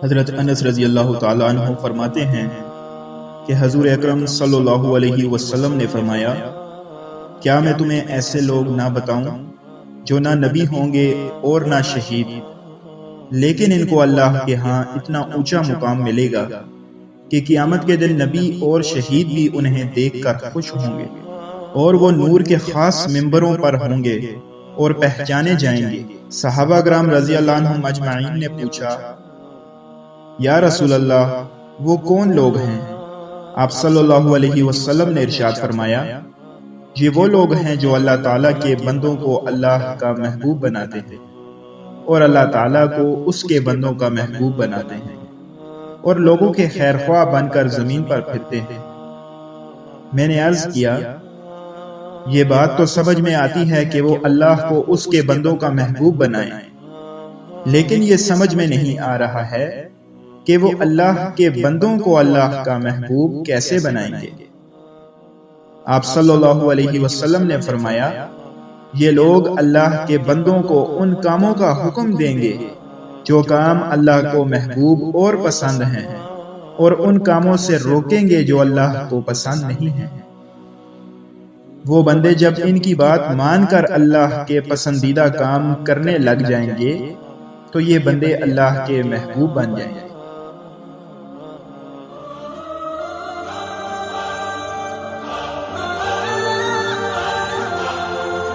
حضرت انس رضی اللہ تعالیٰ عنہ فرماتے ہیں کہ حضور اکرم صلی اللہ علیہ وسلم نے فرمایا، کیا میں تمہیں ایسے لوگ نہ بتاؤں جو نہ نبی ہوں گے اور نہ شہید، لیکن ان کو اللہ کے ہاں اتنا اونچا مقام ملے گا کہ قیامت کے دن نبی اور شہید بھی انہیں دیکھ کر خوش ہوں گے، اور وہ نور کے خاص ممبروں پر ہوں گے اور پہچانے جائیں گے۔ صحابہ کرام رضی اللہ عنہم اجمعین نے پوچھا، یا رسول اللہ، وہ کون لوگ ہیں؟ آپ صلی اللہ علیہ وسلم نے ارشاد فرمایا، یہ وہ لوگ ہیں جو اللہ تعالیٰ کے بندوں کو اللہ کا محبوب بناتے ہیں اور اللہ تعالیٰ کو اس کے بندوں کا محبوب بناتے ہیں اور لوگوں کے خیر خواہ بن کر زمین پر پھرتے ہیں۔ میں نے عرض کیا، یہ بات تو سمجھ میں آتی ہے کہ وہ اللہ کو اس کے بندوں کا محبوب بنائیں، لیکن یہ سمجھ میں نہیں آ رہا ہے کہ وہ اللہ کے بندوں کو اللہ کا محبوب کیسے بنائیں گے۔ آپ صلی اللہ علیہ وسلم نے فرمایا، یہ لوگ اللہ کے بندوں کو ان کاموں کا حکم دیں گے جو کام اللہ کو محبوب اور پسند ہیں، اور ان کاموں سے روکیں گے جو اللہ کو پسند نہیں ہیں۔ وہ بندے جب ان کی بات مان کر اللہ کے پسندیدہ کام کرنے لگ جائیں گے تو یہ بندے اللہ کے محبوب بن جائیں گے۔